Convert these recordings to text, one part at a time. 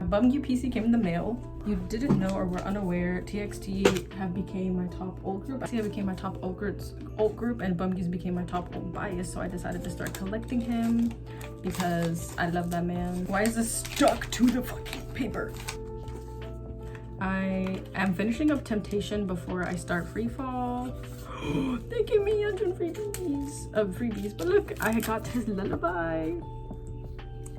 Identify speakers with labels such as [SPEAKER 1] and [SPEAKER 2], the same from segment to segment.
[SPEAKER 1] beomgyu PC came in the mail. You didn't know or were unaware, TXT have became my top alt group. TXT became my top alt group, and beomgyu's became my top alt bias. So I decided to start collecting him because I love that man. Why is this stuck to the fucking paper? I am finishing up Temptation before I start Free Fall. They gave me 100 freebies, but look, I got his lullaby.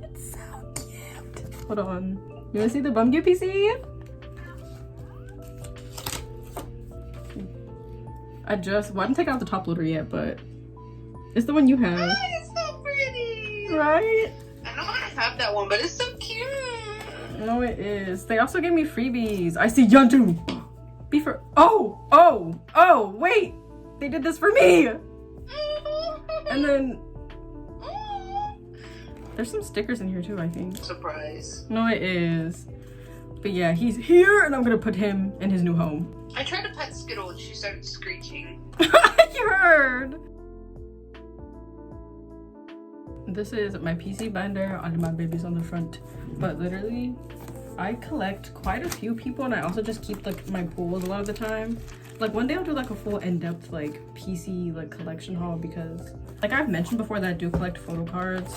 [SPEAKER 1] It's so cute. Hold on. You wanna see the beomgyu PC? I haven't taken out the top loader yet, but it's the one you have.
[SPEAKER 2] Oh, it's so pretty.
[SPEAKER 1] Right?
[SPEAKER 2] I know I have that one, but it's so cute.
[SPEAKER 1] No, it is. They also gave me freebies. I see Yeonju. Oh, wait. They did this for me. And then there's some stickers in here too, I think.
[SPEAKER 2] Surprise.
[SPEAKER 1] No, it is. But yeah, he's here and I'm gonna put him in his new home.
[SPEAKER 2] I tried to pet Skittle and she started screeching.
[SPEAKER 1] You heard. This is my PC binder, all of my babies on the front. But literally, I collect quite a few people, and I also just keep like my pools a lot of the time. Like one day I'll do like a full in-depth like PC like collection haul, because like I've mentioned before that I do collect photo cards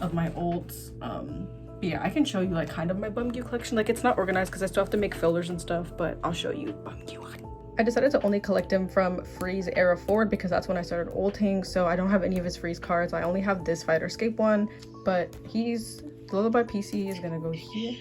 [SPEAKER 1] of my olds. But yeah, I can show you like kind of my beomgyu collection. Like it's not organized because I still have to make fillers and stuff, but I'll show you beomgyu. I decided to only collect him from Freeze era forward because that's when I started ulting, so I don't have any of his Freeze cards. I only have this Fighter Escape one, but the Lullaby PC is gonna go here.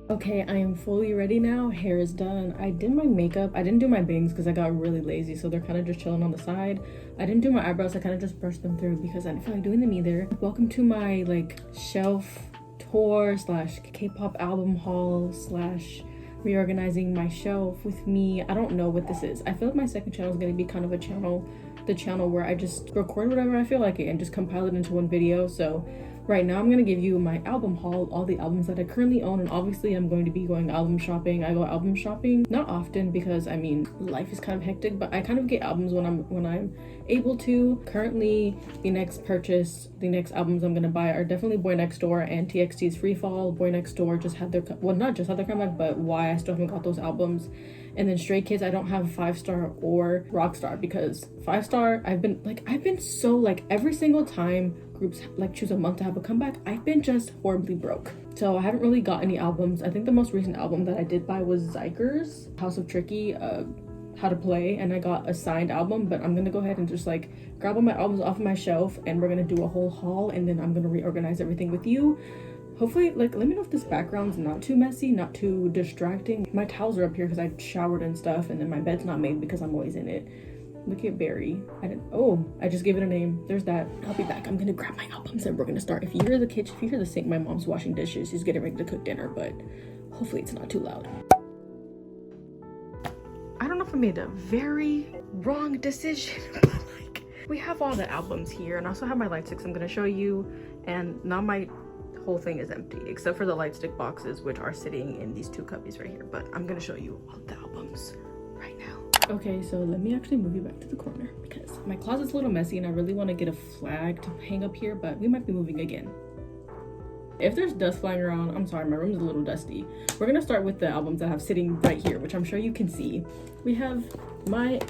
[SPEAKER 1] Okay, I am fully ready now. Hair is done. I did my makeup. I didn't do my bangs because I got really lazy, so they're kind of just chilling on the side. I didn't do my eyebrows. I kind of just brushed them through because I didn't feel like doing them either. Welcome to my like shelf tour slash K-pop album haul slash reorganizing my shelf with me. I don't know what this is. I feel like my second channel is going to be kind of the channel where I just record whatever I feel like it and just compile it into one video. So right now I'm going to give you my album haul, all the albums that I currently own, and obviously I'm going to be going album shopping. I go album shopping not often because I mean life is kind of hectic, but I kind of get albums when I'm able to. Currently the next albums I'm going to buy are definitely Boy Next Door and TXT's Free Fall. Boy Next Door just had their, well, not just had their comeback, but why I still haven't got those albums. And then Stray Kids, I don't have 5-star or Rockstar because 5-star, I've been so like every single time groups like choose a month to have a comeback, I've been just horribly broke. So I haven't really got any albums. I think the most recent album that I did buy was Zyker's House of Tricky, How to Play, and I got a signed album, but I'm gonna go ahead and just like grab all my albums off of my shelf and we're gonna do a whole haul, and then I'm gonna reorganize everything with you. Hopefully, like, let me know if this background's not too messy, not too distracting. My towels are up here because I showered and stuff, and then my bed's not made because I'm always in it. Look at Barry. I just gave it a name. There's that. I'll be back. I'm gonna grab my albums and we're gonna start. If you hear the kitchen, if you hear the sink, my mom's washing dishes. She's getting ready to cook dinner, but hopefully it's not too loud. I don't know if I made a very wrong decision, but like, we have all the albums here, and I also have my light sticks I'm gonna show you, and now my whole thing is empty except for the light stick boxes, which are sitting in these two cubbies right here, but I'm gonna show you all the albums right now. Okay, so let me actually move you back to the corner because my closet's a little messy and I really want to get a flag to hang up here, but we might be moving again. If there's dust flying around, I'm sorry, my room is a little dusty. We're gonna start with the albums I have sitting right here, which I'm sure you can see. We have my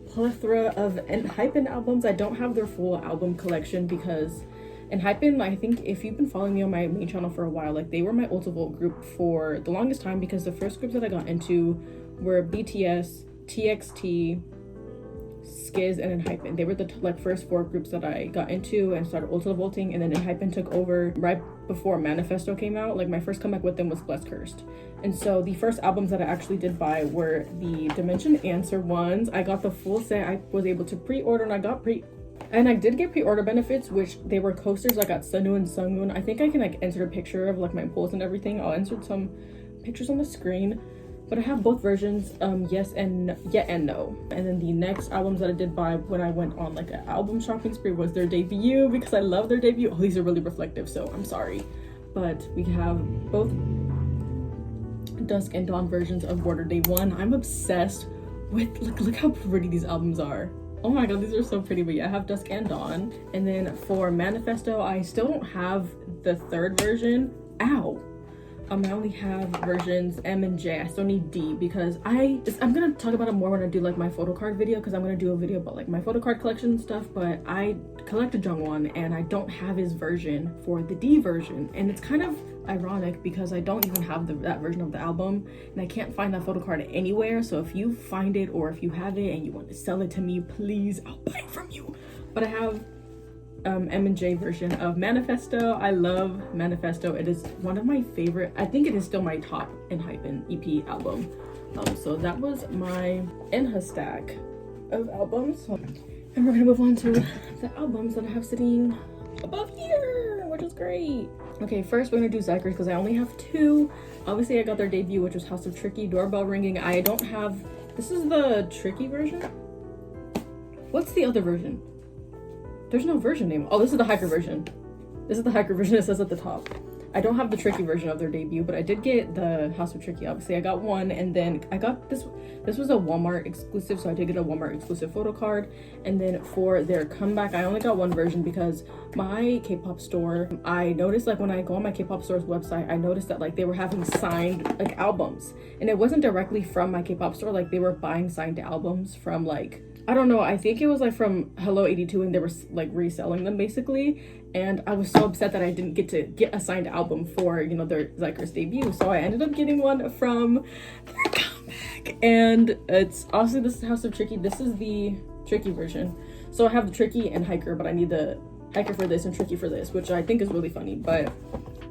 [SPEAKER 1] plethora of enhypen albums. I don't have their full album collection because enhypen, I think if you've been following me on my main channel for a while, like they were my ultivote group for the longest time because the first groups that I got into were BTS, TXT, Skiz, and Enhypen. They were the like first 4 groups that I got into and started ultra vaulting, and then Enhypen took over right before Manifesto came out. Like my first comeback with them was Blessed Cursed. And so the first albums that I actually did buy were the Dimension Answer ones. I got the full set. I was able to pre-order, and I did get pre-order benefits, which they were coasters. I got Sunwoo and Sungwoon. I think I can like insert a picture of like my polls and everything. I'll insert some pictures on the screen. But I have both versions, yes and no. And then the next albums that I did buy when I went on like an album shopping spree was their debut, because I love their debut. Oh, these are really reflective, so I'm sorry. But we have both Dusk and Dawn versions of Border Day 1. I'm obsessed with, look how pretty these albums are. Oh my god, these are so pretty. But yeah, I have Dusk and Dawn. And then for Manifesto, I still don't have the 3rd version. Ow! I only have versions M and J. I still need D, because I'm gonna talk about it more when I do like my photocard video, because I'm gonna do a video about like my photocard collection and stuff. But I collected Jungwon and I don't have his version for the D version, and it's kind of ironic because I don't even have that version of the album, and I can't find that photocard anywhere. So if you find it, or if you have it and you want to sell it to me, please, I'll buy it from you. But I have M and J version of Manifesto. I love Manifesto. It is one of my favorite. I think it is still my top Enhypen EP album. So that was my enha stack of albums, and we're gonna move on to the albums that I have sitting above here, which is great. Okay, first we're gonna do Zykers, because I only have 2. Obviously I got their debut, which was House of Tricky, Doorbell Ringing. I don't have, this is the Tricky version. What's the other version? There's no version name. Oh, this is the hiker version. This is the hiker version, it says at the top. I don't have the Tricky version of their debut, but I did get the House of Tricky. Obviously I got one, and then I got this was a Walmart exclusive, so I did get a Walmart exclusive photo card. And then for their comeback, I only got one version, because my K-pop store, I noticed like when I go on my K-pop store's website, I noticed that like they were having signed like albums, and it wasn't directly from my K-pop store. Like they were buying signed albums from like, I don't know, I think it was like from Hello 82, and they were like reselling them basically. And I was so upset that I didn't get to get a signed album for, you know, their Zykers debut. So I ended up getting one from their comeback. And it's also, this is House of Tricky. This is the Tricky version. So I have the Tricky and Hiker, but I need the Hiker for this and Tricky for this, which I think is really funny. But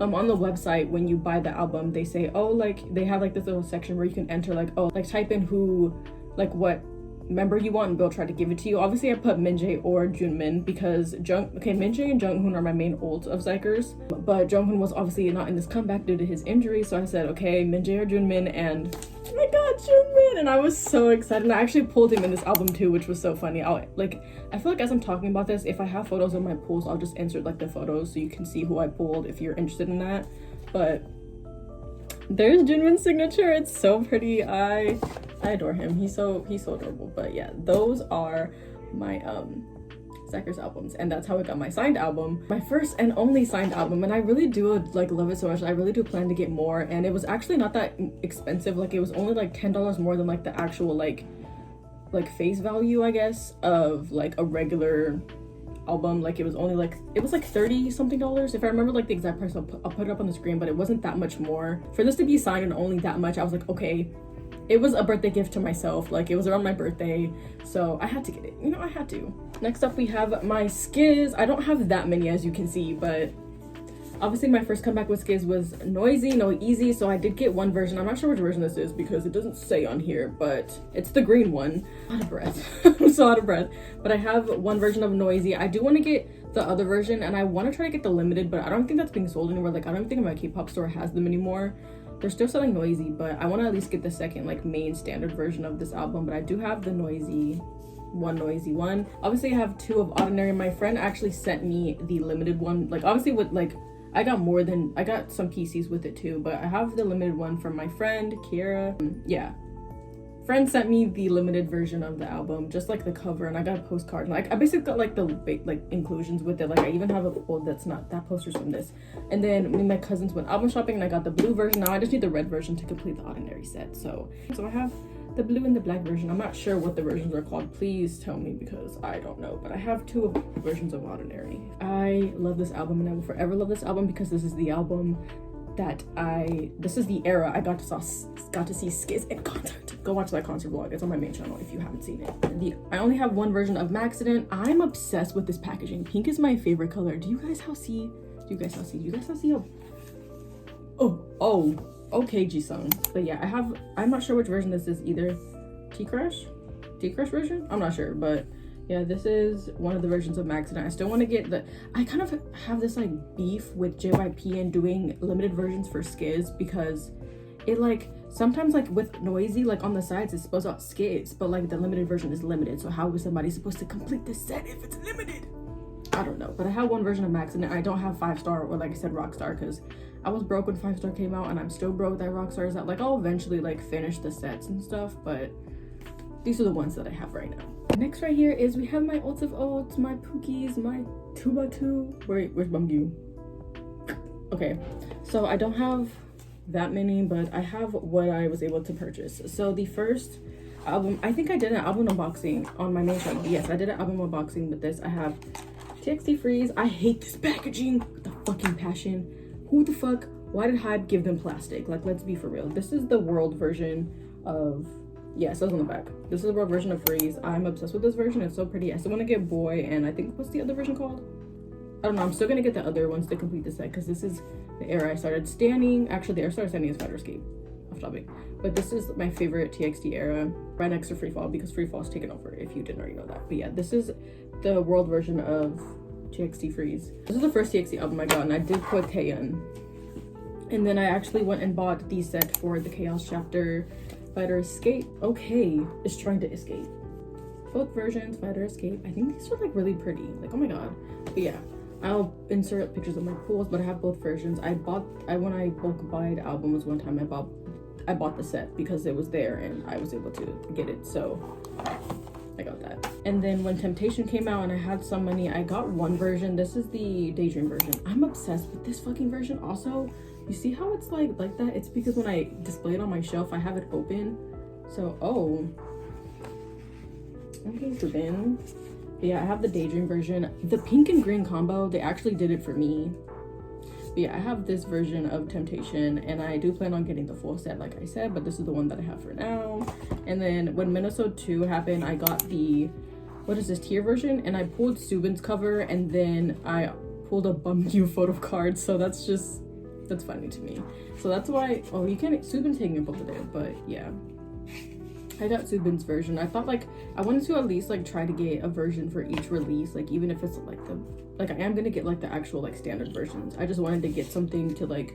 [SPEAKER 1] on the website, when you buy the album, they say, oh, like they have like this little section where you can enter like, oh, like type in who, like what member you want, and they'll try to give it to you. Obviously I put Minjae or Junmin, because Minjae and Junghoon are my main ults of Zykers, but Junghoon was obviously not in this comeback due to his injury, so I said okay, Minjae or Junmin, and I got Junmin, and I was so excited. And I actually pulled him in this album too, which was so funny. I feel like as I'm talking about this, if I have photos of my pulls, I'll just insert like the photos so you can see who I pulled if you're interested in that. But there's Junmin's signature. It's so pretty. I adore him. He's so adorable. But yeah, those are my Zykers albums, and that's how I got my signed album, my first and only signed album. And I really do like love it so much. I really do plan to get more, and it was actually not that expensive. Like it was only like $10 more than like the actual like face value, I guess, of like a regular album. Like it was only like, it was like 30 something dollars, if I remember like the exact price. I'll put it up on the screen, but it wasn't that much more for this to be signed, and only that much. I was like, okay, it was a birthday gift to myself. Like it was around my birthday, so I had to get it, you know, I had to. Next up we have my Skiz. I don't have that many, as you can see, but obviously my first comeback with Skiz was Noisy, No Easy, so I did get one version. I'm not sure which version this is because it doesn't say on here, but it's the green one. Out of breath. I'm so out of breath. But I have one version of Noisy. I do want to get the other version, and I want to try to get the limited, but I don't think that's being sold anywhere. Like I don't think my K-pop store has them anymore. They're still selling Noisy, but I want to at least get the second like main standard version of this album. But I do have the Noisy one. Obviously I have 2 of Ordinary. My friend actually sent me the limited one. Like obviously with like, I got some PCs with it too, but I have the limited one from my friend Kiera. Yeah, friend sent me the limited version of the album, just like the cover, and I got a postcard. Like I basically got like the like inclusions with it. Like I even have that poster's from this. And then me and my cousins went album shopping, and I got the blue version. Now I just need the red version to complete the Ordinary set. So I have the blue and the black version. I'm not sure what the versions are called. Please tell me, because I don't know. But I have 2 versions of Ordinary. I love this album, and I will forever love this album, because this is the album that this is the era I got to see Skids in concert. Go watch that concert vlog. It's on my main channel if you haven't seen it. I only have one version of Maxident. I'm obsessed with this packaging. Pink is my favorite color. Do you guys see? Oh, okay, Jisung. But yeah, I'm not sure which version this is either. T-Crush version? I'm not sure, but yeah, this is one of the versions of Maxident. I still want to get I kind of have this like beef with JYP and doing limited versions for Skids, because it like sometimes like with Noisy, like on the sides it spells out Skids, but like the limited version is limited. So how is somebody supposed to complete the set if it's limited? I don't know. But I have one version of Maxident. I don't have 5-star or like I said Rockstar, because I was broke when 5-star came out, and I'm still broke that Rockstar is that like I'll eventually like finish the sets and stuff, but these are the ones that I have right now. Next right here is we have my Oats of Oats, my Pookies, my 2x2. Where's beomgyu? Okay, so I don't have that many, but I have what I was able to purchase. So the first album, I think I did an album unboxing on my main channel. Yes, I did an album unboxing with this. I have TXT Freeze. I hate this packaging with the fucking passion. Who the fuck? Why did Hype give them plastic? Like, let's be for real. This is the world version of, yeah, it says on the back. This is the world version of Freeze. I'm obsessed with this version. It's so pretty. I still want to get Boy, and I think, what's the other version called? I don't know. I'm still going to get the other ones to complete the set, because this is the era I started standing. Actually, the era I started standing is Fighter Escape. Off topic. But this is my favorite TXT era, right next to Free Fall, because Free Fall is taken over, if you didn't already know that. But yeah, this is the world version of TXT Freeze. This is the first TXT album I got, and I did put Taeyeon. And then I actually went and bought the set for the Chaos Chapter Fighter Escape. Okay, is trying to escape. Both versions, Fighter Escape. I think these are like really pretty. Like, oh my god. But yeah, I'll insert pictures of my pools, but I have both versions. When I bulk buyed albums one time, I bought the set because it was there and I was able to get it. So I got that. And then when Temptation came out and I had some money, I got one version. This is the Daydream version. I'm obsessed with this fucking version. Also, you see how it's like that? It's because when I display it on my shelf, I have it open. So, oh. Okay, Ruben. But yeah, I have the Daydream version. The pink and green combo, they actually did it for me. But yeah, I have this version of Temptation, and I do plan on getting the full set, like I said, but this is the one that I have for now. And then when Minnesota 2 happened, I got the, what is this, tier version? And I pulled Subin's cover, and then I pulled a beomgyu Photocard, so that's funny to me. So that's why, oh, you can't, Subin's hanging up over there, but yeah. I got Subin's version. I thought like, I wanted to at least like try to get a version for each release, like even if it's like I am gonna get like the actual like standard versions. I just wanted to get something to like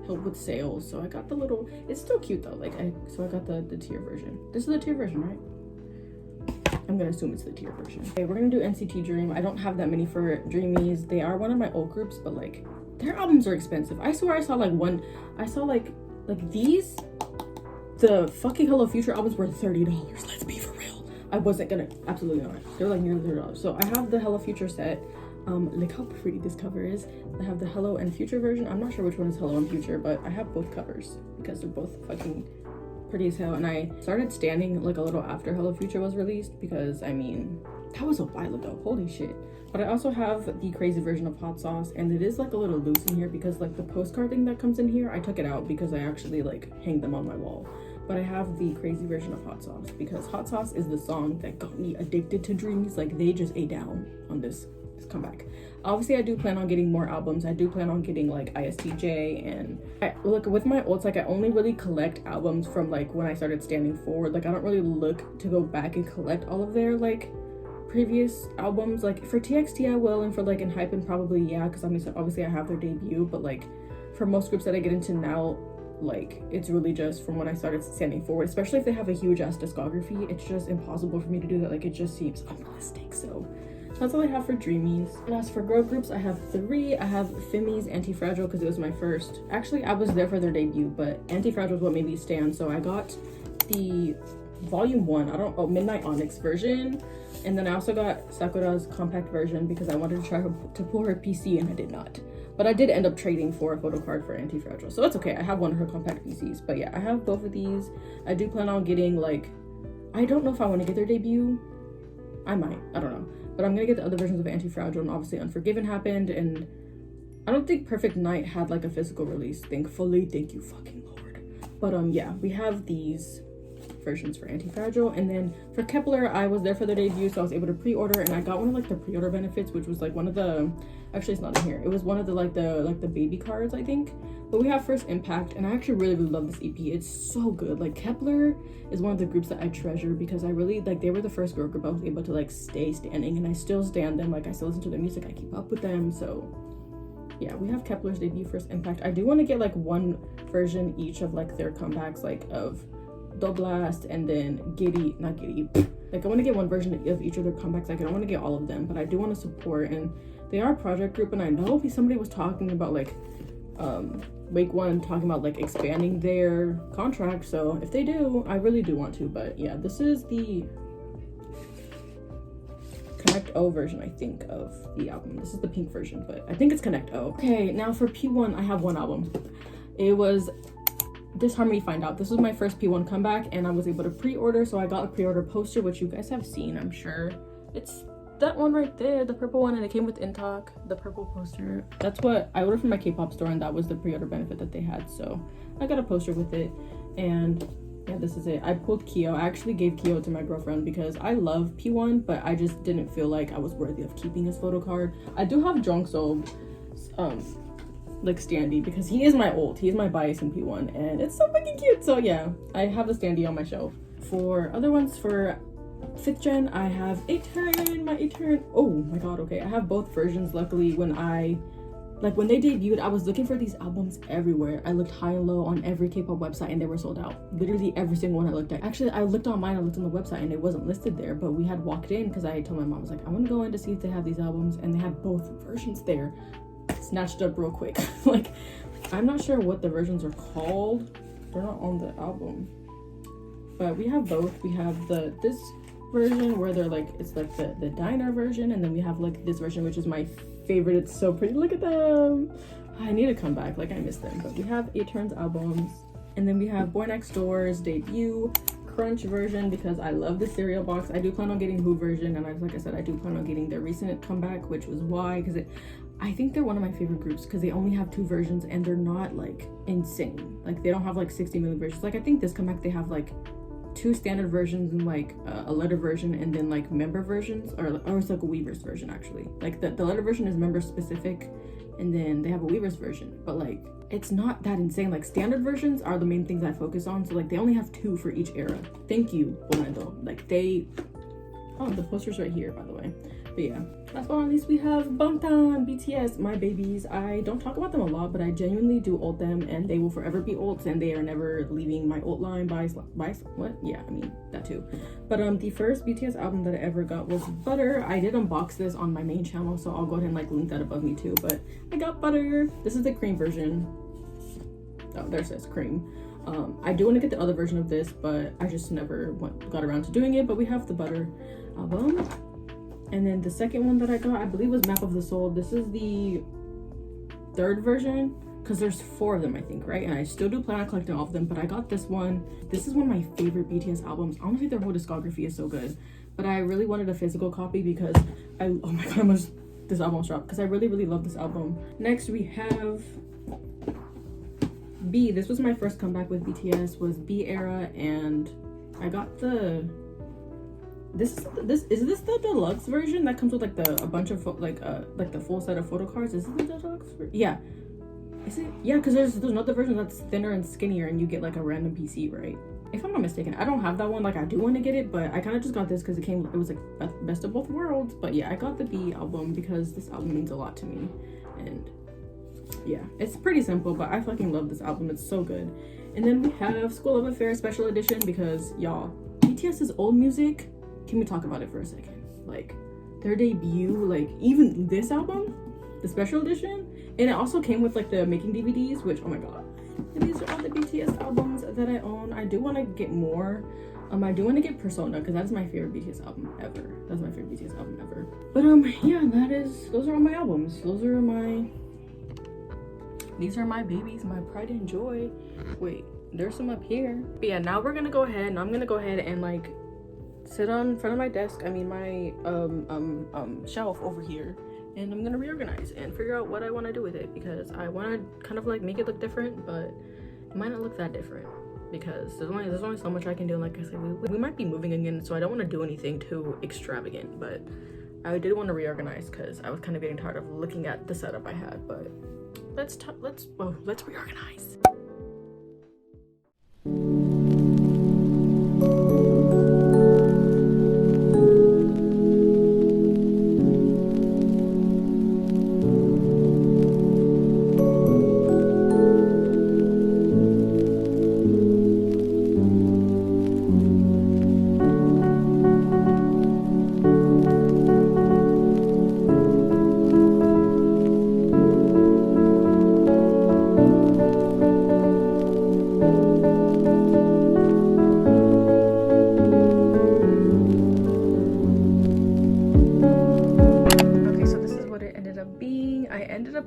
[SPEAKER 1] help with sales. So I got the little, it's still cute though. Like I got the tier version. This is the tier version, right? I'm gonna assume it's the tier version. Okay, we're gonna do NCT Dream. I don't have that many for Dreamies. They are one of my old groups, but like their albums are expensive. I swear I saw like these, the fucking Hello Future albums were $30. Let's be for real. I wasn't gonna, absolutely not. They're like nearly $30. So I have the Hello Future set. Look how pretty this cover is. I have the Hello and Future version. I'm not sure which one is Hello and Future, but I have both covers because they're both fucking pretty as hell. And I started standing like a little after Hello Future was released because, I mean, that was a while ago. Holy shit. But I also have the crazy version of Hot Sauce, and it is like a little loose in here because like the postcard thing that comes in here, I took it out because I actually like hang them on my wall. But I have the crazy version of Hot Sauce because Hot Sauce is the song that got me addicted to Dreamies. Like they just ate down on this comeback. Obviously I do plan on getting more albums. I do plan on getting like ISTJ, and look, with my olds, like I only really collect albums from like when I started standing forward. Like I don't really look to go back and collect all of their like previous albums. Like for TXT I will, and for like ENHYPEN probably yeah, because I mean obviously I have their debut, but like for most groups that I get into now, like it's really just from when I started standing forward, especially if they have a huge ass discography. It's just impossible for me to do that. Like it just seems unrealistic. So that's all I have for Dreamies. And as for girl groups, I have 3. I have Femi's Anti-Fragile because it was my first. Actually, I was there for their debut, but Anti-Fragile is what made me stand. So I got the volume 1, Midnight Onyx version. And then I also got Sakura's compact version because I wanted to try to pull her PC, and I did not. But I did end up trading for a Photocard for Anti-Fragile. So that's okay. I have one of her compact PCs. But yeah, I have both of these. I do plan on getting like, I don't know if I want to get their debut. I might. I don't know. But I'm gonna get the other versions of Anti-Fragile, and obviously Unforgiven happened, and I don't think Perfect Night had like a physical release, thankfully. Thank you fucking Lord. But yeah, we have these versions for Anti-Fragile, and then for Kepler, I was there for their debut, so I was able to pre-order, and I got one of like the pre-order benefits, which was like one of the, actually it's not in here, it was one of the the baby cards, I think. But we have First Impact, and I actually really love this EP. It's so good. Like, Kepler is one of the groups that I treasure because I really like, they were the first girl group I was able to like stay standing, and I still stand them. Like, I still listen to their music, I keep up with them. So yeah, we have Kepler's debut, First Impact. I do want to get like one version each of like their comebacks, like of Blast and then not Giddy. Like, I want to get one version of each of their comebacks. Like, I don't want to get all of them, but I do want to support, and they are a project group, and I know somebody was talking about like Wake One talking about like expanding their contract, so if they do, I really do want to. But yeah, this is the Connect O version, I think, of the album. This is the pink version, but I think it's Connect O. Okay, now for P1, I have one album. It was Disharmony Find Out. This was my first P1 comeback, and I was able to pre-order, so I got a pre-order poster, which you guys have seen, I'm sure. It's that one right there, the purple one, and it came with InTalk, the purple poster. That's what I ordered from my K-pop store, and that was the pre-order benefit that they had, so I got a poster with it. And yeah, this is it. I pulled Kyo. I actually gave Kyo to my girlfriend because I love P1, but I just didn't feel like I was worthy of keeping his photo card. I do have Jongso like standee because he is my bias in P1, and it's so fucking cute. So yeah, I have the standee on my shelf. For other ones, for 5th gen, I have my 8 turn. Oh my god, okay, I have both versions. Luckily, when they debuted, I was looking for these albums everywhere. I looked high and low on every K-pop website, and they were sold out. Literally every single one I looked at. Actually, I looked on mine, I looked on the website, and it wasn't listed there, but we had walked in because I told my mom, I was like, I want to go in to see if they have these albums, and they had both versions there. Snatched up real quick. Like, I'm not sure what the versions are called. They're not on the album. But we have both. We have this version where they're like, it's like the diner version, and then we have like this version, which is my favorite. It's so pretty. Look at them. I need to come back. Like, I miss them. But we have 8 Turns albums, and then we have Boy Next Door's debut Crunch version because I love the cereal box. I do plan on getting Who version, and like I said, I do plan on getting their recent comeback, which was why, because I think they're one of my favorite groups because they only have 2 versions, and they're not like insane. Like, they don't have like 60 million versions. Like, I think this comeback they have like 2 standard versions and like a letter version, and then like member versions, or it's like a Weverse version actually. Like the letter version is member specific, and then they have a Weverse version, but like it's not that insane. Like, standard versions are the main things I focus on, so like they only have 2 for each era. Thank you, Bolendo. Like, the poster's right here, by the way. But yeah, last but not least, we have Bangtan, BTS, my babies. I don't talk about them a lot, but I genuinely do ult them, and they will forever be ults, and they are never leaving my ult line by what? Yeah, I mean, that too. But the first BTS album that I ever got was Butter. I did unbox this on my main channel, so I'll go ahead and like link that above me too. But I got Butter. This is the cream version. Oh, there it says cream. I do want to get the other version of this, but I just never got around to doing it. But we have the Butter album. And then the second one that I got, I believe, was Map of the Soul. This is the 3rd version, because there's 4 of them, I think, right? And I still do plan on collecting all of them, but I got this one. This is one of my favorite BTS albums. Honestly, their whole discography is so good. But I really wanted a physical copy because oh my god, this album's dropped, because I really, really love this album. Next, we have B. This was my first comeback with BTS, was B era, and I got the... Is this the deluxe version that comes with like a bunch of like the full set of photo cards? Is it the deluxe version? Yeah. Is it? Yeah, because there's another version that's thinner and skinnier, and you get like a random PC, right? If I'm not mistaken. I don't have that one. Like, I do want to get it, but I kind of just got this because it was like best of both worlds. But yeah, I got the B album because this album means a lot to me, and yeah, it's pretty simple, but I fucking love this album. It's so good. And then we have School of Affair Special Edition because, y'all, BTS's old music. Can we talk about it for a second? Like, their debut, like, even this album, the special edition, and it also came with like the making DVDs, which, oh my god, and these are all the BTS albums that I own. I do want to get more. I do want to get Persona because that's my favorite BTS album ever. That's my favorite BTS album ever. But yeah, those are all my albums. These are my babies, my pride and joy. Wait, there's some up here. But yeah, now I'm gonna go ahead and like sit on front of my desk, my shelf over here, and I'm gonna reorganize and figure out what I want to do with it, because I want to kind of like make it look different, but it might not look that different because there's only so much I can do. Like I said, we might be moving again, so I don't want to do anything too extravagant, but I did want to reorganize because I was kind of getting tired of looking at the setup I had. But let's reorganize.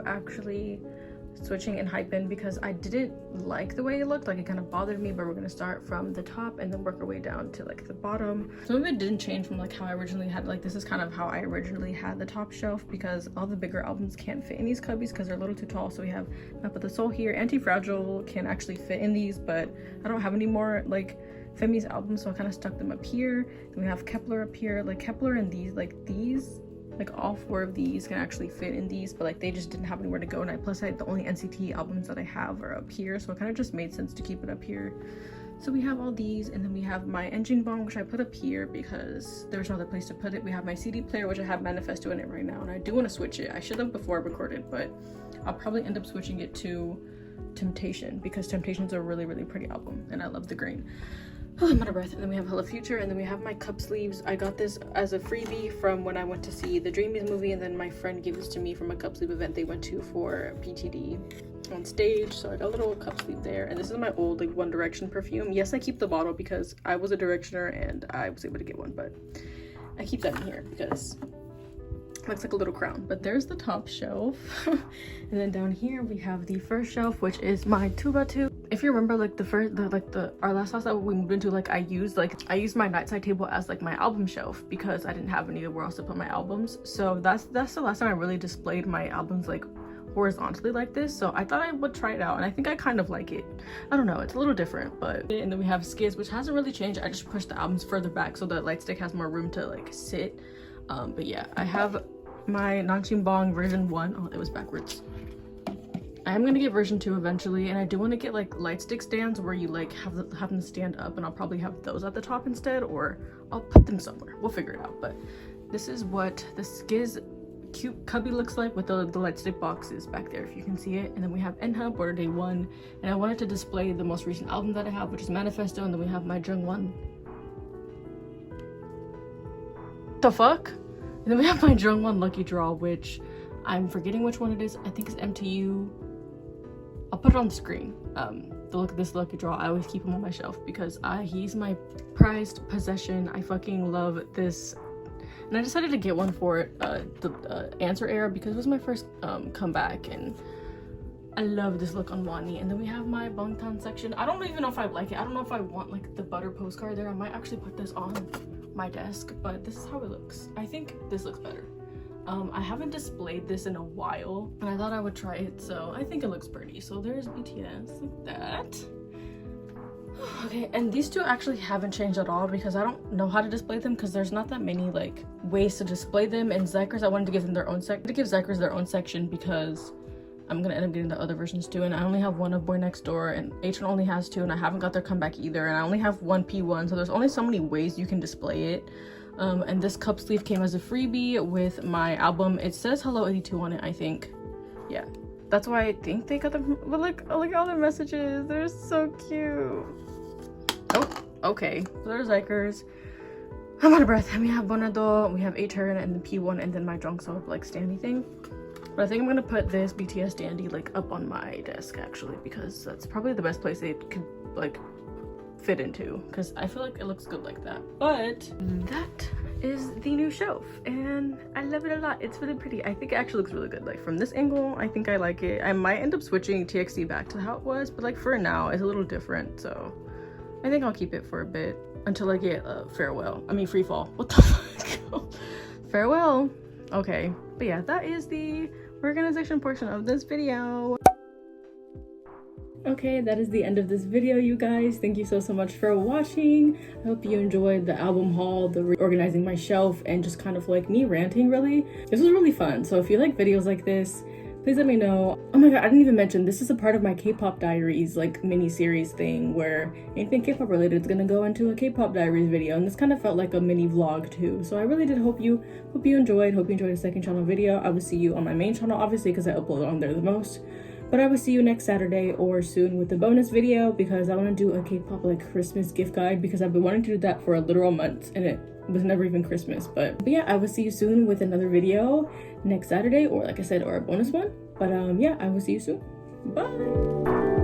[SPEAKER 1] Actually switching and hyping because I didn't like the way it looked. Like, it kind of bothered me, but we're gonna start from the top and then work our way down to like the bottom. Some of it didn't change from like how I originally had, like this is kind of how I originally had the top shelf, because all the bigger albums can't fit in these cubbies because they're a little too tall. So we have Map of the Soul here. Anti-Fragile can actually fit in these, but I don't have any more like Femi's albums, so I kind of stuck them up here. Then we have Kepler up here. Like Kepler and these like all 4 of these can actually fit in these, but like they just didn't have anywhere to go, and the only NCT albums that I have are up here, so it kind of just made sense to keep it up here. So we have all these, and then we have my engine bong, which I put up here because there's no other place to put it. We have my CD player, which I have Manifesto in it right now, and I do want to switch it. I should have before I recorded, but I'll probably end up switching it to Temptation because Temptation's a really pretty album and I love the green. Oh, I'm out of breath. And then we have Hello Future, and then we have my cup sleeves. I got this as a freebie from when I went to see the Dreamies movie, and then my friend gave this to me from a cup sleeve event they went to for PTD on stage. So I got a little cup sleeve there, and this is my old like One Direction perfume. Yes, I keep the bottle because I was a Directioner and I was able to get one, but I keep that in here because it looks like a little crown. But there's the top shelf. And then down here we have the first shelf, which is my 2x2. If you remember, like our last house that we moved into, like I used my nightside table as like my album shelf because I didn't have anywhere else to put my albums. So that's the last time I really displayed my albums like horizontally like this. So I thought I would try it out, and I think I kind of like it. I don't know, it's a little different. But and then we have Skiz, which hasn't really changed. I just pushed the albums further back so the light stick has more room to like sit. But yeah, I have my Nanchin Bong version 1. Oh, it was backwards. I am gonna get version 2 eventually, and I do want to get like light stick stands where you like have them stand up, and I'll probably have those at the top instead, or I'll put them somewhere. We'll figure it out. But this is what the Skiz cute cubby looks like with the light stick boxes back there, if you can see it. And then we have Enha Border Day 1, and I wanted to display the most recent album that I have, which is Manifesto. And then we have my Jungwon. The fuck? And then we have my Jungwon Lucky Draw, which I'm forgetting which one it is. I think it's MTU. I'll put it on the screen. This Lucky Draw, I always keep him on my shelf because he's my prized possession. I fucking love this. And I decided to get one for the Answer era because it was my first comeback, and I love this look on Wani. And then we have my Bangtan section. I don't even know if I like it. I don't know if I want like the butter postcard there. I might actually put this on my desk, but this is how it looks. I think this looks better. I haven't displayed this in a while, and I thought I would try it, so I think it looks pretty. So there's BTS, like that. Okay, and these two actually haven't changed at all because I don't know how to display them because there's not that many like ways to display them. And Zychers, I wanted to give them their own Zychers their own section because I'm gonna end up getting the other versions too, and I only have one of Boy Next Door, and H1 only has 2, and I haven't got their comeback either, and I only have one P1, so there's only so many ways you can display it. And this cup sleeve came as a freebie with my album. It says Hello 82 on it, I think. Yeah, that's why I think they got them. But look at all the messages. They're so cute. Oh, okay. So there's Zychers. I'm out of breath. And we have Bonado, we have A-Turn, and the P1, and then my Jungsoul like standy thing. But I think I'm gonna put this BTS standy like up on my desk actually, because that's probably the best place it could like fit into, because I feel like it looks good like that. But that is the new shelf, and I love it a lot. It's really pretty. I think it actually looks really good. Like from this angle, I think I like it. I might end up switching TXT back to how it was, but like for now, it's a little different. So I think I'll keep it for a bit until I get Farewell. I mean Free Fall. What the fuck? Farewell. Okay, but yeah, that is the organization portion of this video. Okay, that is the end of this video, you guys. Thank you so much for watching. I hope you enjoyed the album haul, the reorganizing my shelf, and just kind of like me ranting, really. This was really fun. So if you like videos like this, please let me know. Oh my god, I didn't even mention, this is a part of my K-pop diaries like mini series thing where anything K-pop related is gonna go into a K-pop diaries video, and this kind of felt like a mini vlog too. So I really did hope you enjoyed. Hope you enjoyed the second channel video. I will see you on my main channel, obviously, because I upload on there the most. But I will see you next Saturday or soon with a bonus video, because I want to do a K-pop like Christmas gift guide, because I've been wanting to do that for a literal month and it was never even Christmas. But yeah, I will see you soon with another video next Saturday, or like I said, or a bonus one. But yeah, I will see you soon. Bye.